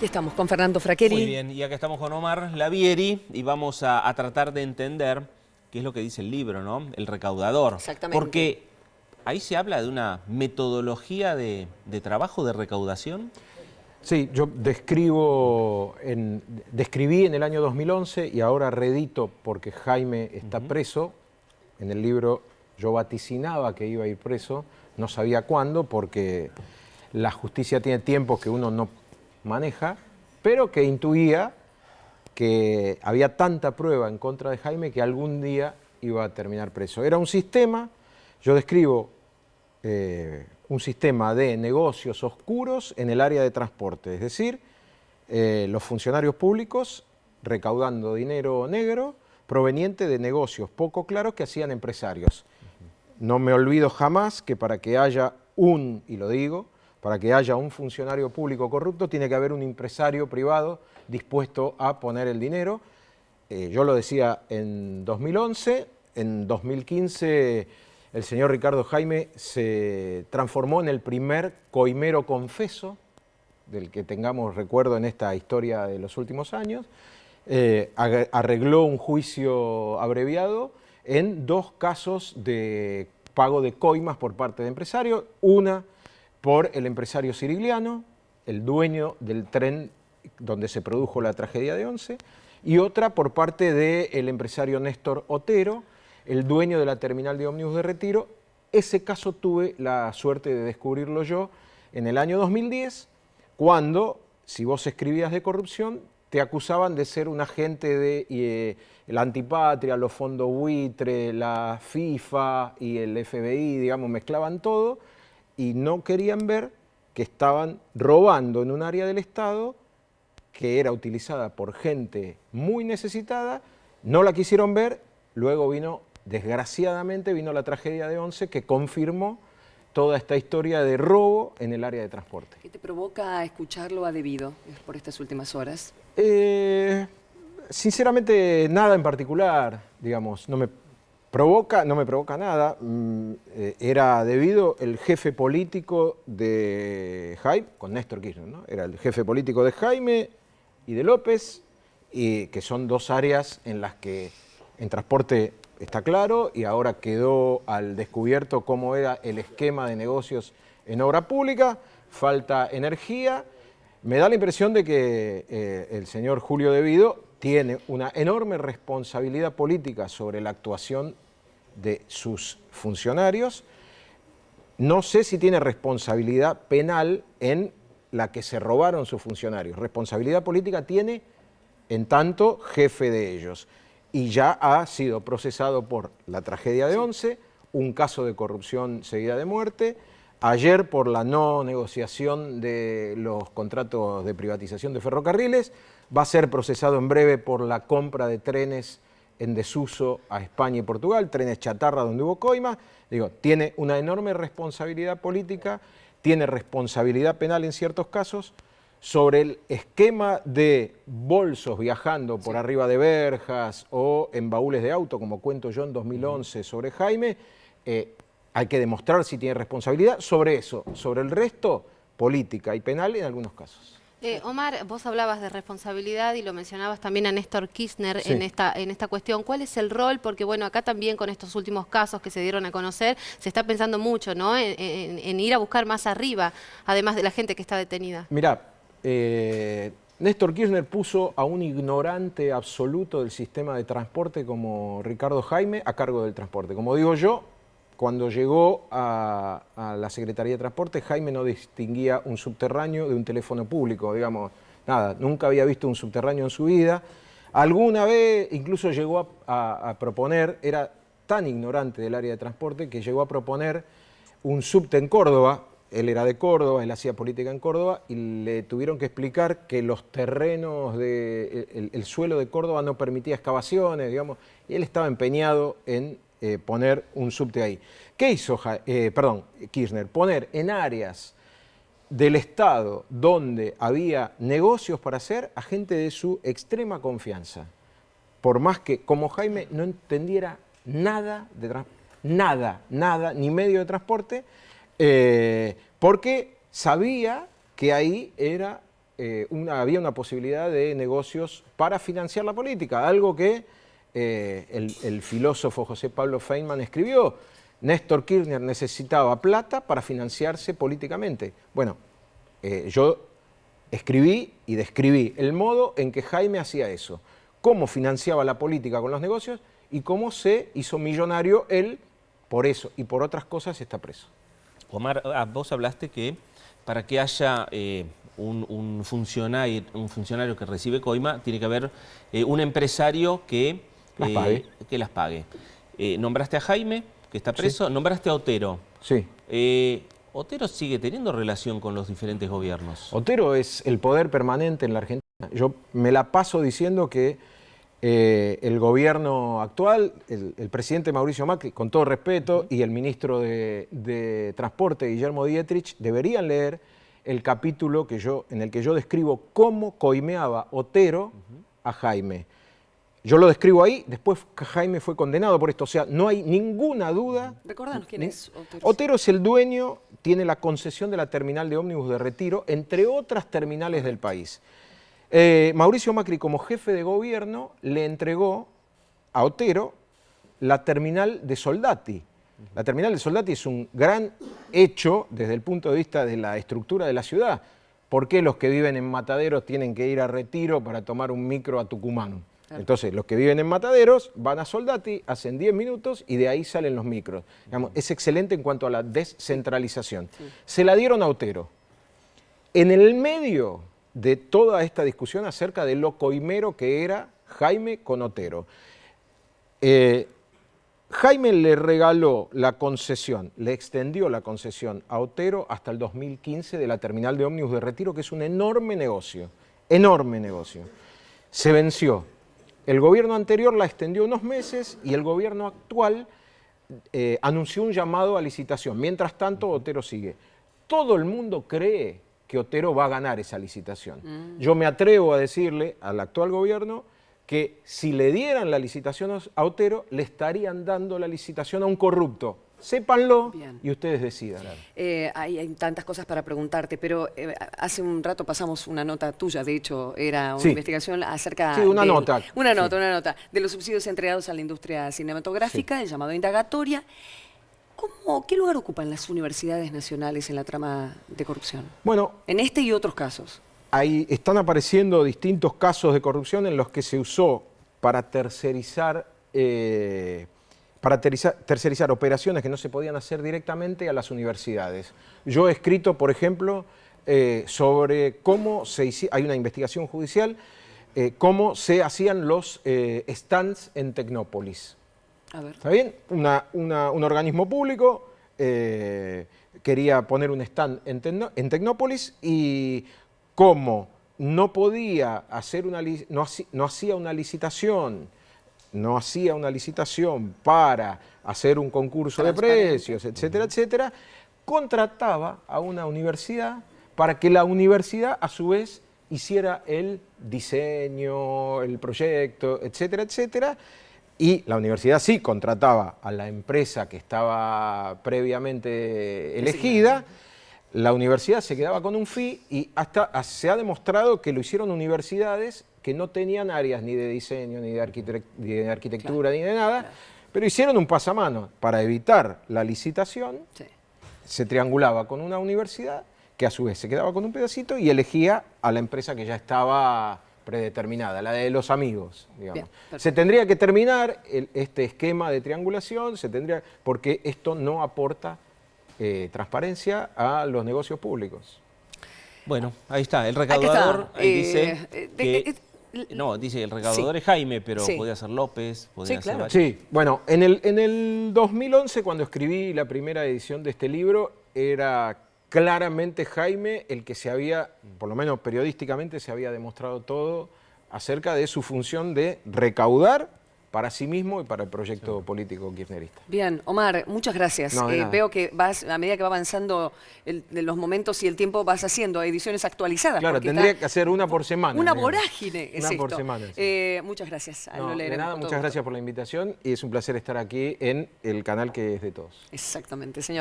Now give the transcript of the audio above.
Aquí estamos con Fernando Fraqueri. Muy bien, y acá estamos con Omar Lavieri y vamos a tratar de entender qué es lo que dice el libro, ¿no? El recaudador. Exactamente. Porque ahí se habla de una metodología de trabajo, de recaudación. Sí, yo describí en el año 2011 y ahora reedito porque Jaime está preso. En el libro yo vaticinaba que iba a ir preso, no sabía cuándo porque la justicia tiene tiempos que uno no maneja, pero que intuía que había tanta prueba en contra de Jaime que algún día iba a terminar preso. Era un sistema, yo describo un sistema de negocios oscuros en el área de transporte, es decir, los funcionarios públicos recaudando dinero negro proveniente de negocios poco claros que hacían empresarios. No me olvido jamás que para que haya y lo digo, para que haya un funcionario público corrupto tiene que haber un empresario privado dispuesto a poner el dinero. Yo lo decía en 2011, en 2015 el señor Ricardo Jaime se transformó en el primer coimero confeso del que tengamos recuerdo en esta historia de los últimos años. Arregló un juicio abreviado en 2 casos de pago de coimas por parte de empresarios, una por el empresario Cirigliano, el dueño del tren donde se produjo la tragedia de Once, y otra por parte del empresario Néstor Otero, el dueño de la terminal de ómnibus de Retiro. Ese caso tuve la suerte de descubrirlo yo en el año 2010, cuando, si vos escribías de corrupción, te acusaban de ser un agente de la Antipatria, los fondos buitre, la FIFA y el FBI, digamos, mezclaban todo y no querían ver que estaban robando en un área del Estado que era utilizada por gente muy necesitada, no la quisieron ver, luego desgraciadamente vino la tragedia de Once que confirmó toda esta historia de robo en el área de transporte. ¿Qué te provoca escucharlo a Devido por estas últimas horas? Sinceramente, nada en particular, digamos, no me provoca nada. Era Devido el jefe político de Jaime, con Néstor Kirchner, ¿no? Era el jefe político de Jaime y de López, y que son 2 áreas en las que en transporte está claro, y ahora quedó al descubierto cómo era el esquema de negocios en obra pública, falta energía. Me da la impresión de que el señor Julio Devido tiene una enorme responsabilidad política sobre la actuación de sus funcionarios. No sé si tiene responsabilidad penal en la que se robaron sus funcionarios. Responsabilidad política tiene en tanto jefe de ellos. Y ya ha sido procesado por la tragedia de Once, un caso de corrupción seguida de muerte, ayer por la no negociación de los contratos de privatización de ferrocarriles, va a ser procesado en breve por la compra de trenes en desuso a España y Portugal, trenes chatarra donde hubo coima. Digo, tiene una enorme responsabilidad política, tiene responsabilidad penal en ciertos casos, sobre el esquema de bolsos viajando por arriba de verjas o en baúles de auto, como cuento yo en 2011 sobre Jaime. Hay que demostrar si tiene responsabilidad sobre eso. Sobre el resto, política y penal en algunos casos. Omar, vos hablabas de responsabilidad y lo mencionabas también a Néstor Kirchner Sí. en esta cuestión. ¿Cuál es el rol? Porque bueno, acá también con estos últimos casos que se dieron a conocer, se está pensando mucho, ¿no? En ir a buscar más arriba, además de la gente que está detenida. Mirá, Néstor Kirchner puso a un ignorante absoluto del sistema de transporte como Ricardo Jaime a cargo del transporte. Como digo yo, cuando llegó a la Secretaría de Transporte, Jaime no distinguía un subterráneo de un teléfono público, digamos, nada, nunca había visto un subterráneo en su vida. Alguna vez incluso llegó a proponer, era tan ignorante del área de transporte que llegó a proponer un subte en Córdoba. Él era de Córdoba, él hacía política en Córdoba y le tuvieron que explicar que los terrenos, el suelo de Córdoba no permitía excavaciones, digamos, y él estaba empeñado en poner un subte ahí. ¿Qué hizo Kirchner? Poner en áreas del Estado donde había negocios para hacer a gente de su extrema confianza. Por más que, como Jaime no entendiera nada de transporte, nada, ni medio de transporte, porque sabía que ahí era había una posibilidad de negocios para financiar la política, algo que el filósofo José Pablo Feynman escribió. Néstor Kirchner necesitaba plata para financiarse políticamente. Bueno, yo escribí y describí el modo en que Jaime hacía eso, cómo financiaba la política con los negocios y cómo se hizo millonario él por eso y por otras cosas está preso. Omar, vos hablaste que para que haya un funcionario que recibe coima, tiene que haber un empresario que las pague. Nombraste a Jaime, que está preso, sí. Nombraste a Otero. Sí. ¿Otero sigue teniendo relación con los diferentes gobiernos? Otero es el poder permanente en la Argentina. Yo me la paso diciendo que el gobierno actual, el presidente Mauricio Macri, con todo respeto, y el ministro de Transporte, Guillermo Dietrich, deberían leer el capítulo en el que yo describo cómo coimeaba Otero a Jaime. Yo lo describo ahí, después Jaime fue condenado por esto, o sea, no hay ninguna duda. Recordanos quién es Otero. Otero es el dueño, tiene la concesión de la terminal de ómnibus de Retiro, entre otras terminales del país. Mauricio Macri, como jefe de gobierno, le entregó a Otero la terminal de Soldati. La terminal de Soldati es un gran hecho desde el punto de vista de la estructura de la ciudad. ¿Por qué los que viven en Mataderos tienen que ir a Retiro para tomar un micro a Tucumán? Claro. Entonces, los que viven en Mataderos van a Soldati, hacen 10 minutos y de ahí salen los micros. Digamos, es excelente en cuanto a la descentralización. Sí. Se la dieron a Otero. En el medio de toda esta discusión acerca de lo coimero que era Jaime con Otero. Jaime le regaló la concesión, le extendió la concesión a Otero hasta el 2015 de la terminal de ómnibus de Retiro, que es un enorme negocio, enorme negocio. Se venció. El gobierno anterior la extendió unos meses y el gobierno actual anunció un llamado a licitación. Mientras tanto, Otero sigue. Todo el mundo cree que Otero va a ganar esa licitación. Yo me atrevo a decirle al actual gobierno que si le dieran la licitación a Otero, le estarían dando la licitación a un corrupto. Sépanlo. Bien. Y ustedes decidan. Hay tantas cosas para preguntarte, pero hace un rato pasamos una nota tuya, de hecho, era una investigación acerca de... Una nota de los subsidios entregados a la industria cinematográfica, el llamado indagatoria. ¿Qué lugar ocupan las universidades nacionales en la trama de corrupción? Bueno, en este y otros casos. Ahí están apareciendo distintos casos de corrupción en los que se usó para tercerizar operaciones que no se podían hacer directamente a las universidades. Yo he escrito, por ejemplo, sobre cómo hay una investigación judicial, cómo se hacían los stands en Tecnópolis. A ver. ¿Está bien? Un organismo público quería poner un stand en Tecnópolis y como no podía hacer no hacía una licitación para hacer un concurso de precios, etcétera, etcétera, contrataba a una universidad para que la universidad a su vez hiciera el diseño, el proyecto, etcétera, etcétera. Y la universidad sí contrataba a la empresa que estaba previamente elegida, la universidad se quedaba con un fee y hasta se ha demostrado que lo hicieron universidades que no tenían áreas ni de diseño, ni de arquitectura, ni de nada, pero hicieron un pasamano para evitar la licitación, se triangulaba con una universidad que a su vez se quedaba con un pedacito y elegía a la empresa que ya estaba predeterminada, la de los amigos, digamos. Bien, se tendría que terminar este esquema de triangulación, porque esto no aporta transparencia a los negocios públicos. Bueno, ahí está, el recaudador dice que... dice el recaudador es Jaime, pero podía ser López, podía ser varios. Sí, bueno, en el 2011, cuando escribí la primera edición de este libro, era claramente Jaime el que por lo menos periodísticamente, se había demostrado todo acerca de su función de recaudar para sí mismo y para el proyecto político kirchnerista. Bien, Omar, muchas gracias. Veo que a medida que va avanzando los momentos y el tiempo, vas haciendo ediciones actualizadas. Claro, tendría que hacer una por semana. Una vorágine es esto. Por semana. Muchas gracias. De nada, muchas gracias por la invitación y es un placer estar aquí en el canal que es de todos. Exactamente, señor.